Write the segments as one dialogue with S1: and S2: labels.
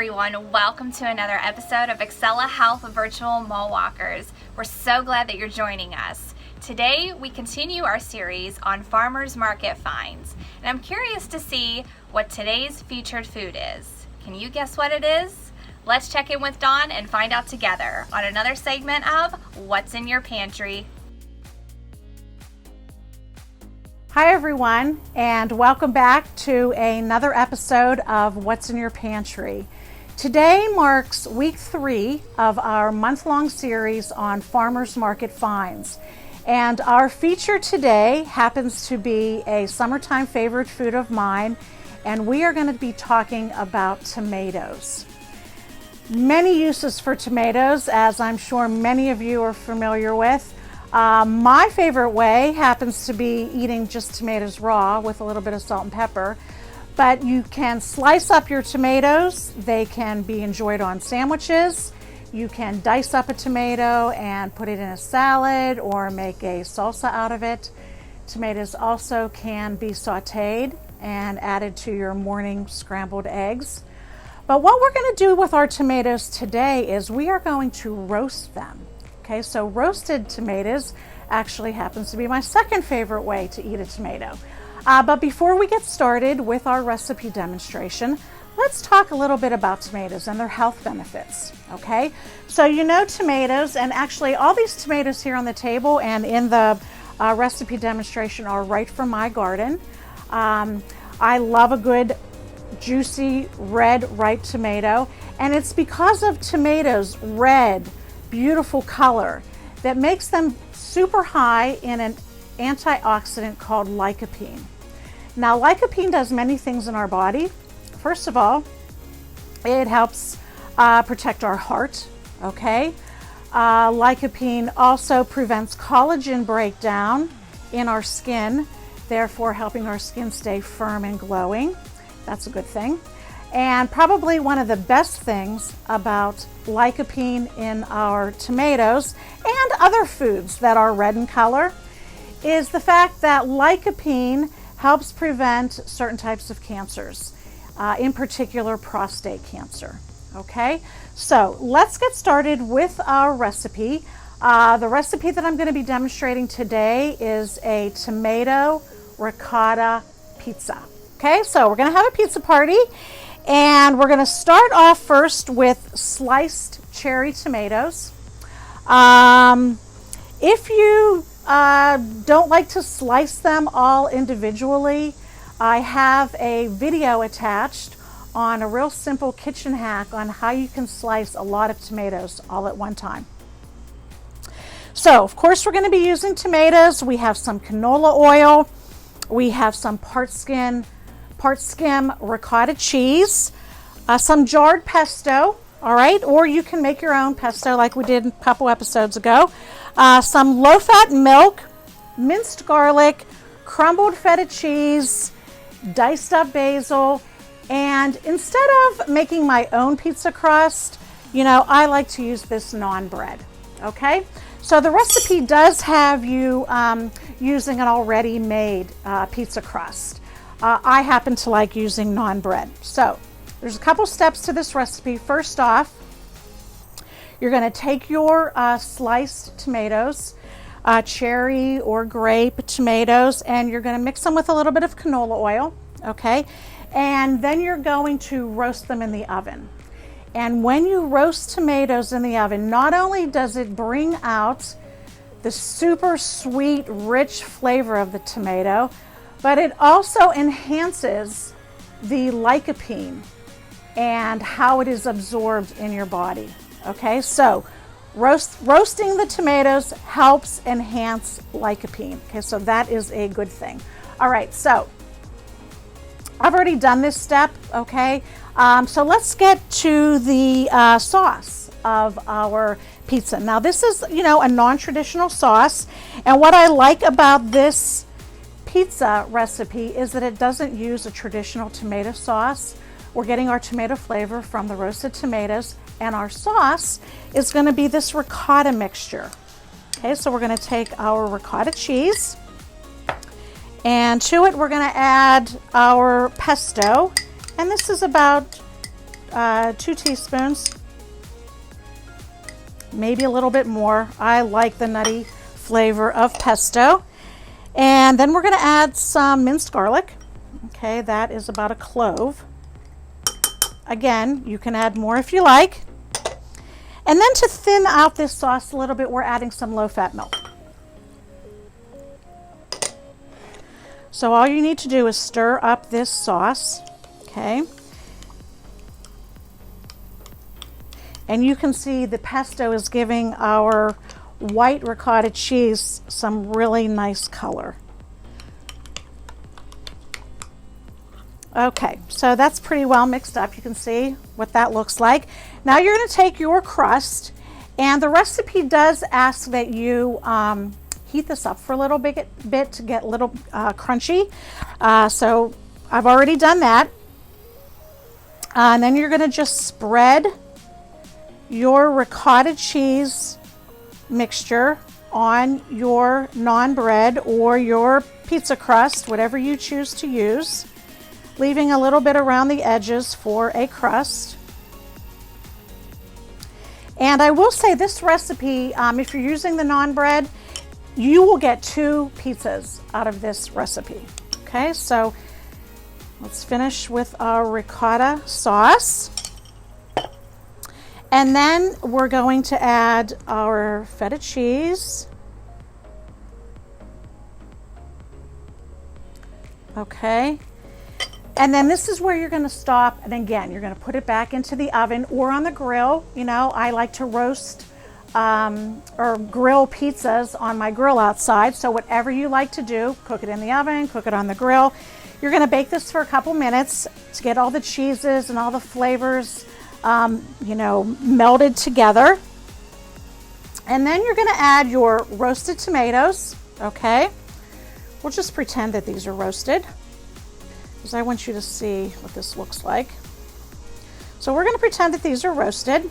S1: everyone, welcome to another episode of Excela Health Virtual Mole Walkers. We're so glad that you're joining us. Today we continue our series on farmers market finds, and I'm curious to see what today's featured food is. Can you guess what it is? Let's check in with Dawn and find out together on another segment of What's in Your Pantry.
S2: Hi everyone, and welcome back to another episode of What's in Your Pantry. Today marks week 3 of our month-long series on farmers market finds. And our feature today happens to be a summertime favorite food of mine, and we are going to be talking about tomatoes. Many uses for tomatoes, as I'm sure many of you are familiar with. My favorite way happens to be eating just tomatoes raw with a little bit of salt and pepper, but you can slice up your tomatoes. They can be enjoyed on sandwiches. You can dice up a tomato and put it in a salad or make a salsa out of it. Tomatoes also can be sauteed and added to your morning scrambled eggs. But what we're going to do with our tomatoes today is we are going to roast them. Okay, so roasted tomatoes actually happens to be my second favorite way to eat a tomato. But before we get started with our recipe demonstration, let's talk a little bit about tomatoes and their health benefits. Okay, so you know tomatoes, and actually all these tomatoes here on the table and in the recipe demonstration are right from my garden. I love a good juicy red ripe tomato, and it's because of tomatoes' red beautiful color that makes them super high in an antioxidant called lycopene. Now, lycopene does many things in our body. First of all, it helps protect our heart, okay? Lycopene also prevents collagen breakdown in our skin, therefore helping our skin stay firm and glowing. That's a good thing. And probably one of the best things about lycopene in our tomatoes and other foods that are red in color is the fact that lycopene helps prevent certain types of cancers, in particular prostate cancer. Okay, so let's get started with our recipe. The recipe that I'm going to be demonstrating today is a tomato ricotta pizza. Okay, so we're going to have a pizza party. And we're going to start off first with sliced cherry tomatoes. If you don't like to slice them all individually, I have a video attached on a real simple kitchen hack on how you can slice a lot of tomatoes all at one time. So, of course, we're going to be using tomatoes. We have some canola oil. We have some part skim ricotta cheese, some jarred pesto, all right, or you can make your own pesto like we did a couple episodes ago, some low-fat milk, minced garlic, crumbled feta cheese, diced up basil, and instead of making my own pizza crust, you know, I like to use this naan bread, okay? So the recipe does have you using an already made pizza crust. I happen to like using naan bread. So there's a couple steps to this recipe. First off, you're going to take your sliced tomatoes, cherry or grape tomatoes, and you're going to mix them with a little bit of canola oil, okay? And then you're going to roast them in the oven. And when you roast tomatoes in the oven, not only does it bring out the super sweet, rich flavor of the tomato, but it also enhances the lycopene and how it is absorbed in your body. Okay, so roasting the tomatoes helps enhance lycopene. Okay, so that is a good thing. All right, so I've already done this step, okay? So let's get to the sauce of our pizza. Now, this is, you know, a non-traditional sauce, and what I like about this pizza recipe is that it doesn't use a traditional tomato sauce. We're getting our tomato flavor from the roasted tomatoes, and our sauce is going to be this ricotta mixture. Okay, so we're going to take our ricotta cheese, and to it we're going to add our pesto, and this is about 2 teaspoons, maybe a little bit more. I like the nutty flavor of pesto. And then we're going to add some minced garlic. Okay, that is about a clove. Again, you can add more if you like. And then to thin out this sauce a little bit, we're adding some low-fat milk. So all you need to do is stir up this sauce, okay? And you can see the pesto is giving our white ricotta cheese some really nice color. Okay, so that's pretty well mixed up. You can see what that looks like. Now you're going to take your crust, and the recipe does ask that you heat this up for a little bit to get a little crunchy. So I've already done that. And then you're going to just spread your ricotta cheese mixture on your naan bread or your pizza crust, whatever you choose to use, leaving a little bit around the edges for a crust. And I will say this recipe, if you're using the naan bread, you will get 2 pizzas out of this recipe. Okay, so let's finish with our ricotta sauce. And then we're going to add our feta cheese. Okay. And then this is where you're going to stop. And again, you're going to put it back into the oven or on the grill. You know, I like to roast or grill pizzas on my grill outside. So whatever you like to do, cook it in the oven, cook it on the grill. You're going to bake this for a couple minutes to get all the cheeses and all the flavors you know, melted together. And then you're going to add your roasted tomatoes. Okay, we'll just pretend that these are roasted because I want you to see what this looks like. So we're going to pretend that these are roasted,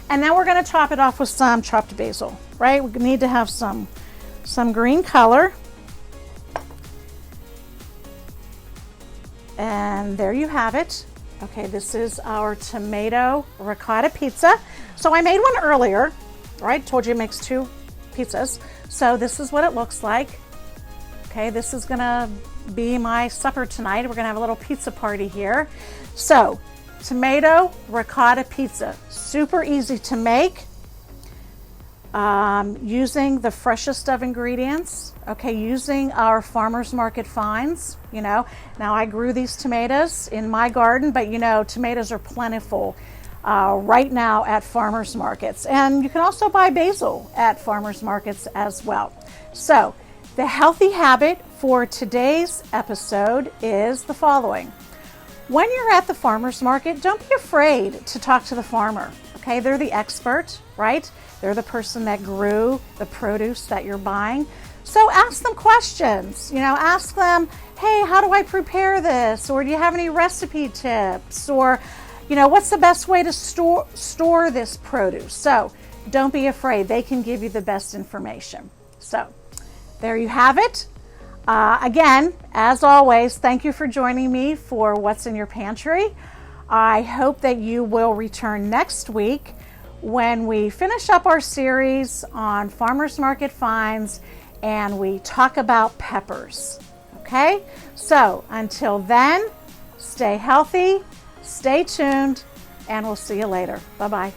S2: and then we're going to top it off with some chopped basil. Right, we need to have some green color. And there you have it. Okay, this is our tomato ricotta pizza. So I made one earlier, right? Told you it makes 2 pizzas. So this is what it looks like. Okay, this is gonna be my supper tonight. We're gonna have a little pizza party here. So, tomato ricotta pizza, super easy to make. Using the freshest of ingredients, okay, using our farmers market finds. You know, now I grew these tomatoes in my garden, but you know, tomatoes are plentiful right now at farmers markets, and you can also buy basil at farmers markets as well. So the healthy habit for today's episode is the following. When you're at the farmers market, don't be afraid to talk to the farmer. Okay, they're the expert, right? They're the person that grew the produce that you're buying. So ask them questions, you know, ask them, hey, how do I prepare this? Or do you have any recipe tips? Or, you know, what's the best way to store this produce? So don't be afraid. They can give you the best information. So there you have it. Again, as always, thank you for joining me for What's in Your Pantry. I hope that you will return next week when we finish up our series on farmers market finds and we talk about peppers. Okay? So until then, stay healthy, stay tuned, and we'll see you later. Bye-bye.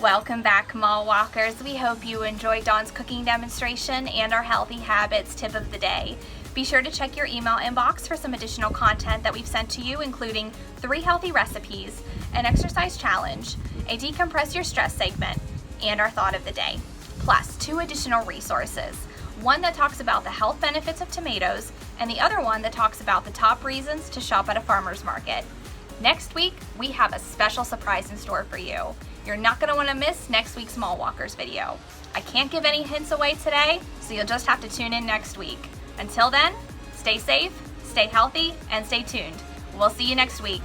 S1: Welcome back, Mall Walkers. We hope you enjoyed Dawn's cooking demonstration and our healthy habits tip of the day. Be sure to check your email inbox for some additional content that we've sent to you, including 3 healthy recipes, an exercise challenge, a decompress your stress segment, and our thought of the day, plus 2 additional resources. One that talks about the health benefits of tomatoes, and the other one that talks about the top reasons to shop at a farmer's market. Next week, we have a special surprise in store for you. You're not going to want to miss next week's Mall Walkers video. I can't give any hints away today, so you'll just have to tune in next week. Until then, stay safe, stay healthy, and stay tuned. We'll see you next week.